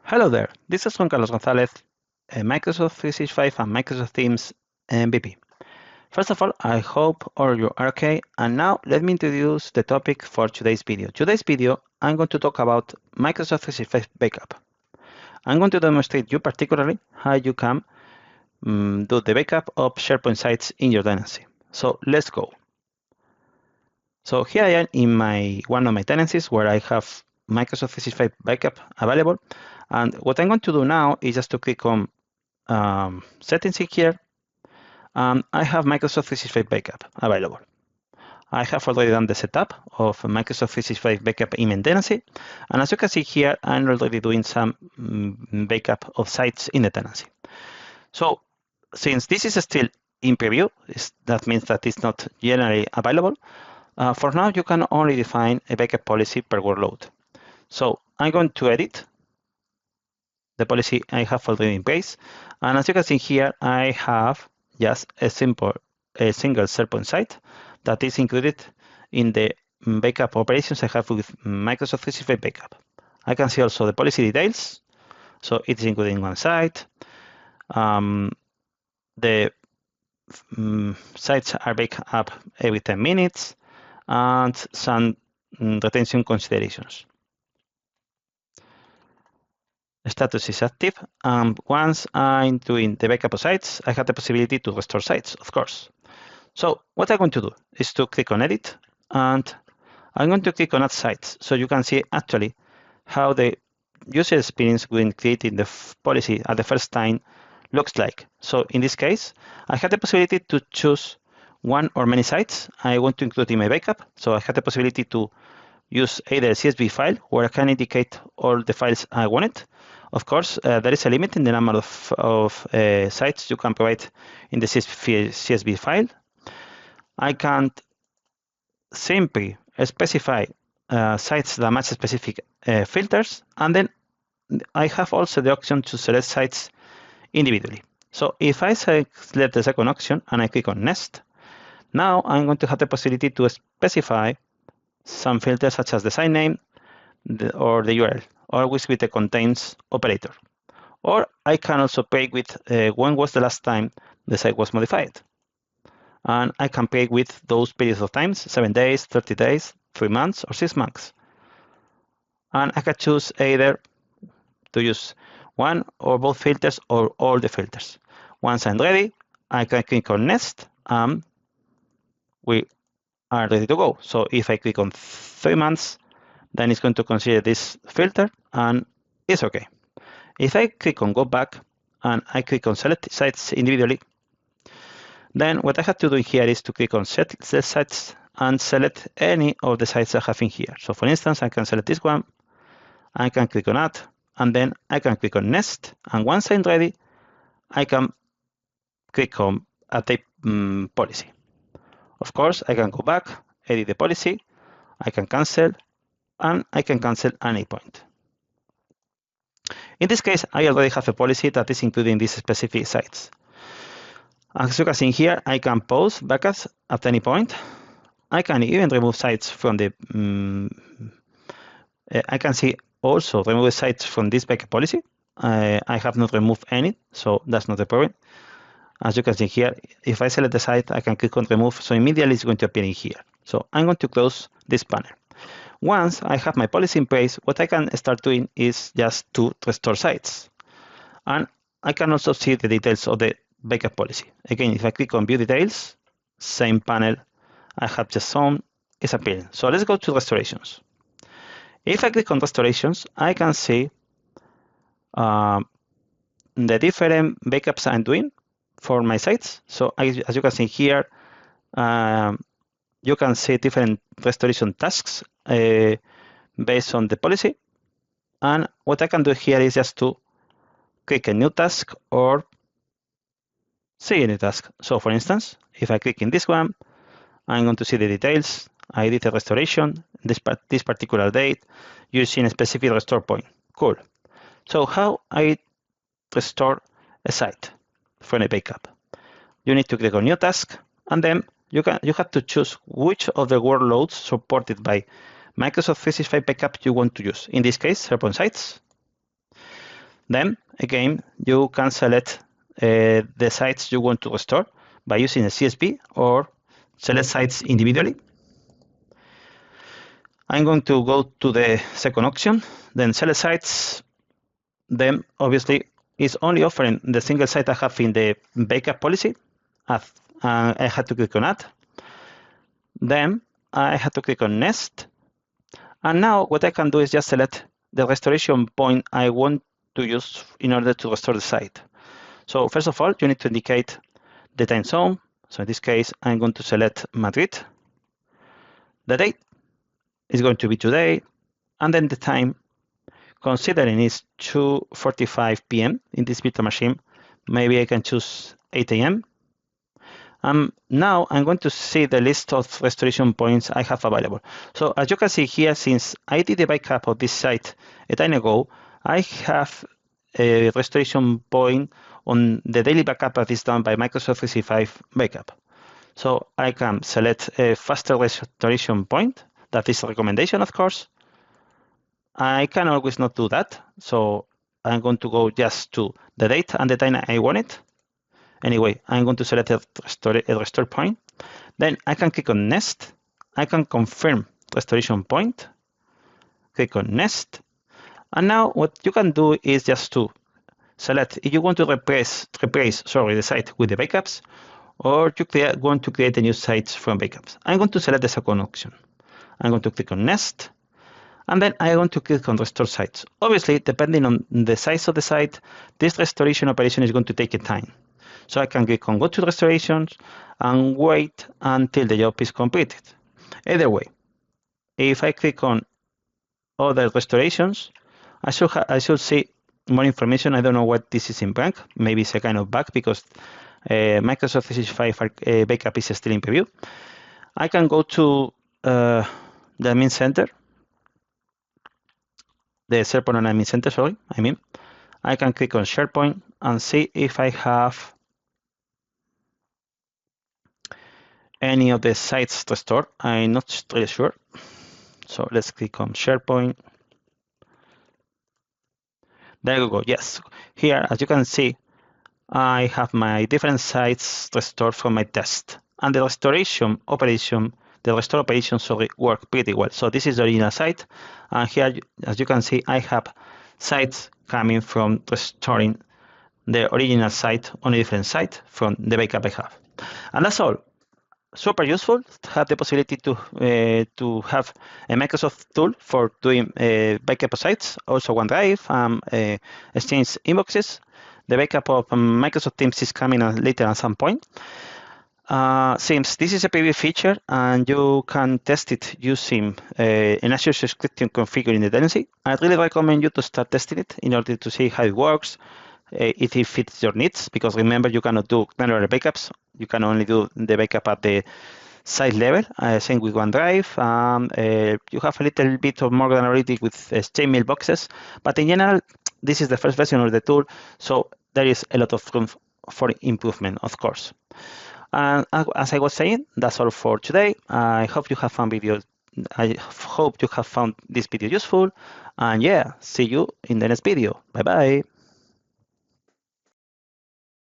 Hello there, this is Juan Carlos Gonzalez, a Microsoft 365 and Microsoft Teams MVP. First of all, I hope all you are okay, and now let me introduce the topic for today's video. Today's video, I'm going to talk about Microsoft 365 Backup. I'm going to demonstrate you particularly how you can do the backup of SharePoint sites in your tenancy. So let's go. So here I am in one of my tenancies where I have Microsoft 365 Backup available. And what I'm going to do now is just to click on settings in here. I have Microsoft 365 Backup available. I have already done the setup of Microsoft 365 Backup in my tenancy. And as you can see here, I'm already doing some backup of sites in the tenancy. So since this is still in preview, that means that it's not generally available. For now, you can only define a backup policy per workload. So I'm going to edit the policy I have already in place. And as you can see here, I have just a single SharePoint site that is included in the backup operations I have with Microsoft 365 Backup. I can see also the policy details. So it's including one site. The sites are backed up every 10 minutes and some retention considerations. Status is active, and once I'm doing the backup of sites, I have the possibility to restore sites, of course. So what I'm going to do is to click on Edit, and I'm going to click on Add Sites, so you can see actually how the user experience when creating the policy at the first time looks like. So in this case, I have the possibility to choose one or many sites I want to include in my backup. So I have the possibility to use either a CSV file where I can indicate all the files I wanted. Of course, there is a limit in the number of sites you can provide in the CSV file. I can simply specify sites that match specific filters, and then I have also the option to select sites individually. So if I select the second option and I click on Next, now I'm going to have the possibility to specify some filters such as the site name or the URL, always with the contains operator. Or I can also play with when was the last time the site was modified. And I can play with those periods of times, 7 days, 30 days, 3 months, or 6 months. And I can choose either to use one or both filters or all the filters. Once I'm ready, I can click on Next, and we are ready to go. So if I click on 3 months, then it's going to consider this filter, and it's okay. If I click on Go Back, and I click on Select Sites individually, then what I have to do here is to click on Set Sites and select any of the sites I have in here. So for instance, I can select this one, I can click on Add, and then I can click on Next, and once I'm ready, I can click on Add Type Policy. Of course, I can go back, edit the policy, I can cancel, and I can cancel at any point. In this case, I already have a policy that is including these specific sites. As you can see here, I can pause backups at any point. I can even remove sites from the. I can see also remove sites from this backup policy. I have not removed any, so that's not a problem. As you can see here, if I select the site, I can click on remove, so immediately it's going to appear in here. So I'm going to close this panel. Once I have my policy in place, what I can start doing is just to restore sites. And I can also see the details of the backup policy. Again, if I click on View Details, same panel I have just shown is appearing. So let's go to Restorations. If I click on Restorations, I can see the different backups I'm doing for my sites. So as you can see here, you can see different restoration tasks based on the policy. And what I can do here is just to click a new task or see a new task. So for instance, if I click in this one, I'm going to see the details. I did a restoration, this particular date, using a specific restore point. Cool. So how I restore a site from a backup? You need to click on new task, and then you have to choose which of the workloads supported by Microsoft 365 Backup you want to use. In this case, SharePoint Sites. Then again, you can select the sites you want to restore by using a CSV or select sites individually. I'm going to go to the second option, then select sites. Then obviously it's only offering the single site I have in the backup policy. I had to click on Add. Then I had to click on Next. And now what I can do is just select the restoration point I want to use in order to restore the site. So first of all, you need to indicate the time zone. So in this case, I'm going to select Madrid. The date is going to be today, and then the time, considering it's 2:45 p.m. in this virtual machine, maybe I can choose 8 a.m. Now I'm going to see the list of restoration points I have available. So as you can see here, since I did the backup of this site a time ago, I have a restoration point on the daily backup that is done by Microsoft 365 Backup. So I can select a faster restoration point. That is a recommendation, of course. I can always not do that. So I'm going to go just to the date and the time I want it. Anyway, I'm going to select a restore point. Then I can click on Next. I can confirm restoration point. Click on Next. And now what you can do is just to select if you want to replace the site with the backups, or you want to create a new site from backups. I'm going to select the second option. I'm going to click on Next. And then I want to click on Restore Sites. Obviously, depending on the size of the site, this restoration operation is going to take a time. So I can click on Go to Restorations and wait until the job is completed. Either way, if I click on Other Restorations, I should see more information. I don't know what this is in blank. Maybe it's a kind of bug because Microsoft 365 backup is still in preview. I can go to the admin center. The SharePoint admin center, sorry, I can click on SharePoint and see if I have any of the sites restored. I'm not really sure. So let's click on SharePoint. There we go. Yes. Here, as you can see, I have my different sites restored from my test. And the restore operation, work pretty well. So this is the original site. And here, as you can see, I have sites coming from restoring the original site on a different site from the backup I have. And that's all. Super useful to have the possibility to have a Microsoft tool for doing backup of sites, also OneDrive, Exchange inboxes. The backup of Microsoft Teams is coming later at some point. Since this is a preview feature and you can test it using an Azure subscription configured in the tenancy, I really recommend you to start testing it in order to see how it works, if it fits your needs, because remember, you cannot do granular backups. You can only do the backup at the site level. Same with OneDrive. You have a little bit of more granularity with Exchange mailboxes, but in general, this is the first version of the tool, so there is a lot of room for improvement, of course. And as I was saying, that's all for today. I hope you have found this video useful. And yeah, see you in the next video. Bye bye.